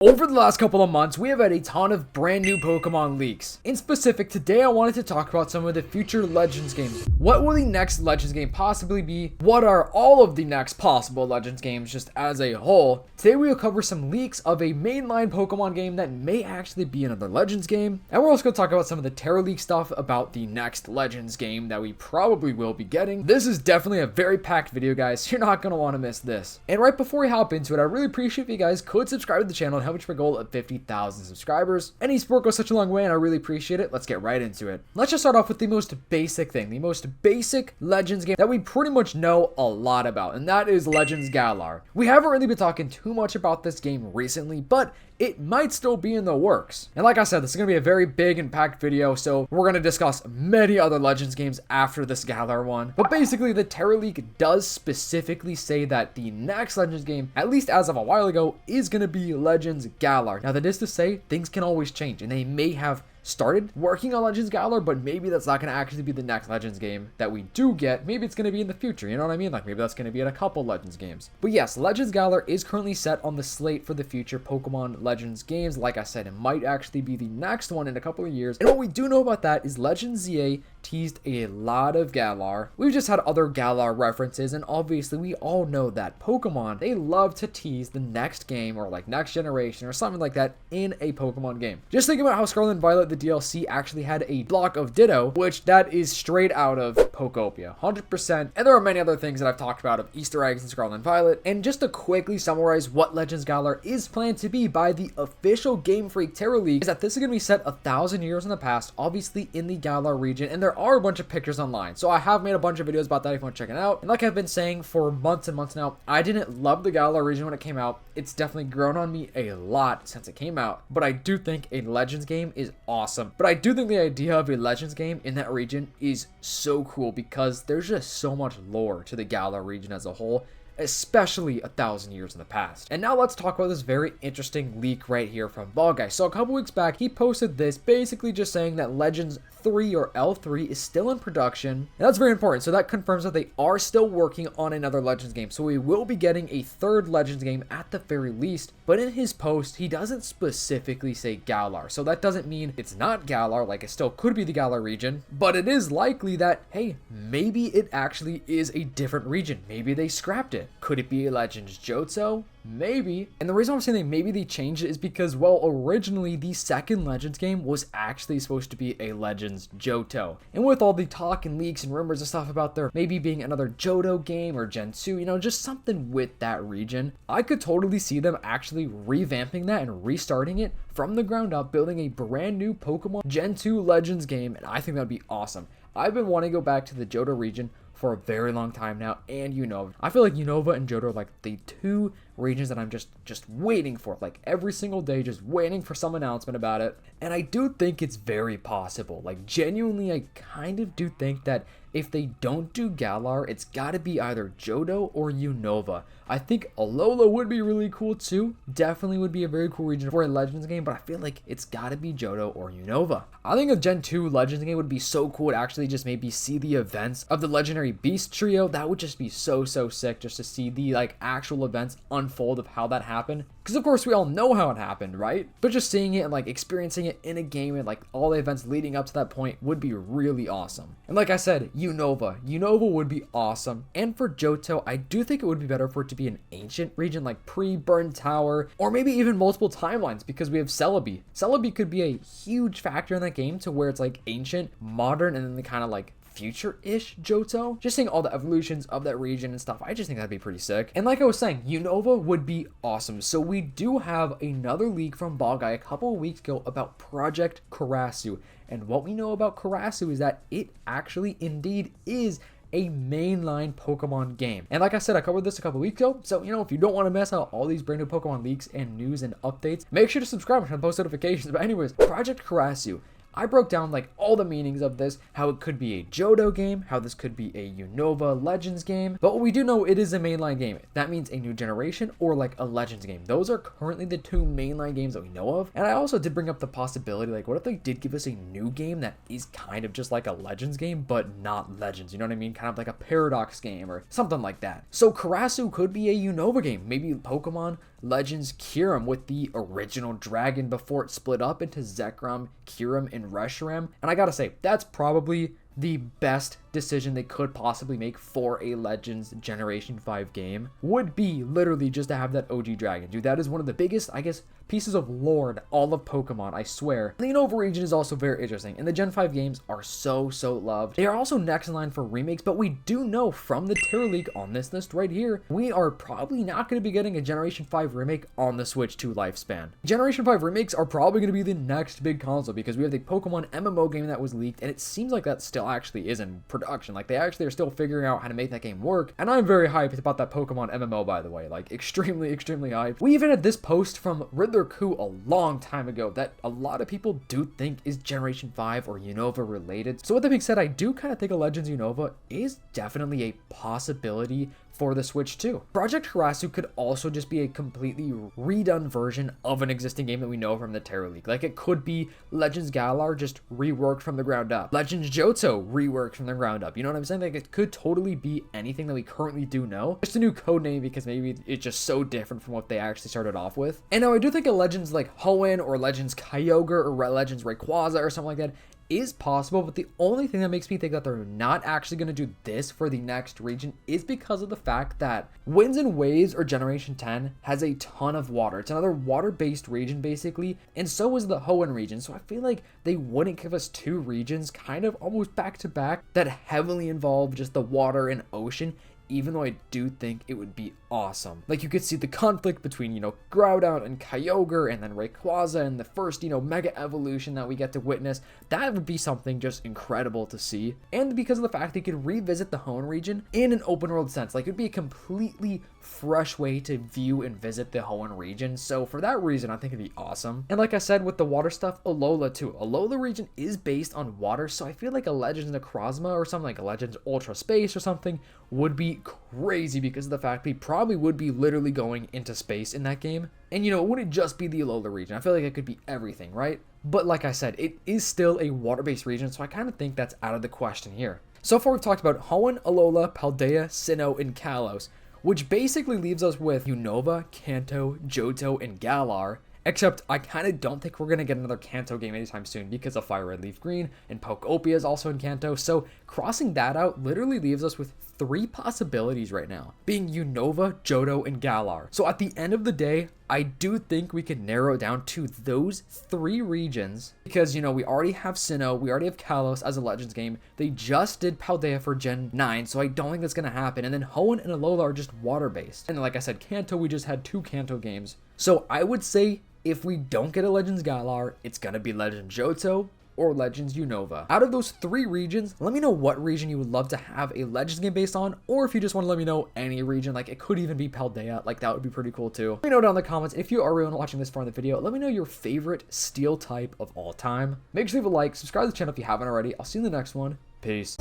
Over the last couple of months, we have had a ton of brand new Pokemon leaks. In specific, today I wanted to talk about some of the future Legends games. What will the next Legends game possibly be? What are all of the next possible Legends games just as a whole? Today we will cover some leaks of a mainline Pokemon game that may actually be another Legends game. And we're also going to talk about some of the Terra leak stuff about the next Legends game that we probably will be getting. This is definitely a very packed video, guys. You're not going to want to miss this. And right before we hop into it, I really appreciate if you guys could subscribe to the channel and help me for a goal of 50,000 subscribers. Any support goes such a long way and I really appreciate it. Let's get right into it. Let's just start off with the most basic thing, the most basic Legends game that we pretty much know a lot about, and that is Legends Galar. We haven't really been talking too much about this game recently, but it might still be in the works. And like I said, this is going to be a very big and packed video, so we're going to discuss many other Legends games after this Galar one. But basically, the Terra leak does specifically say that the next Legends game, at least as of a while ago, is going to be Legends Galar. Now that is to say, things can always change, and they may have started working on Legends Galar, but maybe that's not going to actually be the next Legends game that we do get. Maybe it's going to be in the future, you know what I mean? Like maybe that's going to be in a couple Legends games. But yes, Legends Galar is currently set on the slate for the future Pokemon Legends games. Like I said, it might actually be the next one in a couple of years. And what we do know about that is Legends ZA teased a lot of Galar. We've just had other Galar references, and obviously we all know that Pokemon, they love to tease the next game or like next generation or something like that in a Pokemon game. Just think about how Scarlet and Violet, the DLC, actually had a block of Ditto, which that is straight out of Pokopia, 100%. And there are many other things that I've talked about of Easter eggs in Scarlet and Violet. And just to quickly summarize what Legends Galar is planned to be by the official Game Freak Terra League, is that this is going to be set 1,000 years in the past, obviously in the Galar region, and there are a bunch of pictures online. So I have made a bunch of videos about that if you want to check it out. And like I've been saying for months and months now, I didn't love the Galar region when it came out. It's definitely grown on me a lot since it came out, but I do think a Legends game is awesome. But I do think the idea of a Legends game in that region is so cool because there's just so much lore to the Galar region as a whole, especially 1,000 years in the past. And now let's talk about this very interesting leak right here from Ball Guy. So a couple weeks back, he posted this basically just saying that Legends 3 or L3 is still in production. And that's very important. So that confirms that they are still working on another Legends game. So we will be getting a third Legends game at the very least. But in his post, he doesn't specifically say Galar. So that doesn't mean it's not Galar, like it still could be the Galar region. But it is likely that, hey, maybe it actually is a different region. Maybe they scrapped it. Could it be a Legends Johto? Maybe. And the reason I'm saying that maybe they changed it is because, well, originally the second Legends game was actually supposed to be a Legends Johto. And with all the talk and leaks and rumors and stuff about there maybe being another Johto game or Gen 2, you know, just something with that region, I could totally see them actually revamping that and restarting it from the ground up, building a brand new Pokemon Gen 2 Legends game, and I think that'd be awesome. I've been wanting to go back to the Johto region for a very long time now, and Unova. I feel like Unova and Johto are like the two regions that I'm just waiting for, like every single day, just waiting for some announcement about it. And I do think it's very possible. Like genuinely, I kind of do think that if they don't do Galar, it's got to be either Johto or Unova. I think Alola would be really cool too. Definitely would be a very cool region for a Legends game, but I feel like it's got to be Johto or Unova. I think a Gen 2 Legends game would be so cool to actually just maybe see the events of the Legendary Beast trio. That would just be so sick, just to see the like actual events unfold of how that happened. Because of course we all know how it happened, right? But just seeing it and like experiencing it in a game and like all the events leading up to that point would be really awesome. And like I said, Unova would be awesome. And for Johto, I do think it would be better for it to be an ancient region, like pre-Burn Tower, or maybe even multiple timelines, because we have Celebi. Celebi could be a huge factor in that game to where it's like ancient, modern, and then the kind of like future-ish Johto. Just seeing all the evolutions of that region and stuff, I just think that'd be pretty sick. And like I was saying, Unova would be awesome. So we do have another leak from Ball Guy a couple of weeks ago about Project Karasu. And what we know about Karasu is that it actually indeed is a mainline Pokemon game. And like I said, I covered this a couple weeks ago, so you know, if you don't want to miss out all these brand new Pokemon leaks and news and updates, make sure to subscribe and turn on post notifications. But anyways, Project Karasu, I broke down like all the meanings of this, how it could be a Johto game, how this could be a Unova Legends game, but what we do know, it is a mainline game. That means a new generation or like a Legends game. Those are currently the two mainline games that we know of. And I also did bring up the possibility, like what if they did give us a new game that is kind of just like a Legends game, but not Legends, you know what I mean? Kind of like a Paradox game or something like that. So Karasu could be a Unova game, maybe Pokemon Legends Kyurem with the original dragon before it split up into Zekrom, Kyurem, and Reshiram. And I gotta say, that's probably the best decision they could possibly make for a Legends Generation 5 game, would be literally just to have that OG dragon. Dude, that is one of the biggest, I guess, pieces of lore in all of Pokemon, I swear. The Unova region is also very interesting, and the Gen 5 games are so loved. They are also next in line for remakes, but we do know from the Terra League on this list right here, we are probably not going to be getting a Generation 5 remake on the Switch 2 lifespan. Generation 5 remakes are probably going to be the next big console, because we have the Pokemon MMO game that was leaked, and it seems like that still actually is in production. Like, they actually are still figuring out how to make that game work, and I'm very hyped about that Pokemon MMO, by the way. Like, extremely hyped. We even had this post from Riddler Coup a long time ago that a lot of people do think is Generation 5 or Unova related. So with that being said, I do kind of think a Legends Unova is definitely a possibility for the Switch 2. Project Karasu could also just be a completely redone version of an existing game that we know from the Terra League. Like, it could be Legends Galar just reworked from the ground up. Legends Johto reworked from the ground up. You know what I'm saying? Like, it could totally be anything that we currently do know. Just a new code name because maybe it's just so different from what they actually started off with. And now I do think a Legends like Hoenn or Legends Kyogre or Legends Rayquaza or something like that is possible, but the only thing that makes me think that they're not actually going to do this for the next region is because of the fact that Winds and Waves or Generation 10 has a ton of water. It's another water-based region basically, and so is the Hoenn region. So I feel like they wouldn't give us two regions kind of almost back to back that heavily involve just the water and ocean, even though I do think it would be awesome. Like, you could see the conflict between, you know, Groudon and Kyogre and then Rayquaza and the first, you know, mega evolution that we get to witness. That would be something just incredible to see. And because of the fact they could revisit the Hoenn region in an open world sense, like, it would be a completely fresh way to view and visit the Hoenn region. So for that reason, I think it'd be awesome. And like I said, with the water stuff, Alola too. Alola region is based on water, so I feel like a Legends Necrozma or something, like a Legends Ultra Space or something, would be crazy because of the fact we probably would be literally going into space in that game. And you know, it wouldn't just be the Alola region. I feel like it could be everything, right? But like I said, it is still a water-based region, so I kind of think that's out of the question here. So far we've talked about Hoenn, Alola, Paldea, Sinnoh, and Kalos, which basically leaves us with Unova, Kanto, Johto, and Galar. Except I kind of don't think we're going to get another Kanto game anytime soon because of Fire Red Leaf Green, and Pokopia is also in Kanto. So crossing that out literally leaves us with three possibilities right now, being Unova, Johto, and Galar. So at the end of the day, I do think we can narrow it down to those three regions because, you know, we already have Sinnoh, we already have Kalos as a Legends game. They just did Paldea for Gen 9, so I don't think that's going to happen. And then Hoenn and Alola are just water-based. And like I said, Kanto, we just had two Kanto games. So I would say if we don't get a Legends Galar, it's going to be Legends Johto or Legends Unova. Out of those three regions, let me know what region you would love to have a Legends game based on, or if you just want to let me know any region, like it could even be Paldea, like that would be pretty cool too. Let me know down in the comments. If you are really watching this far in the video, let me know your favorite steel type of all time. Make sure to leave a like, subscribe to the channel if you haven't already. I'll see you in the next one. Peace.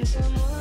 Someone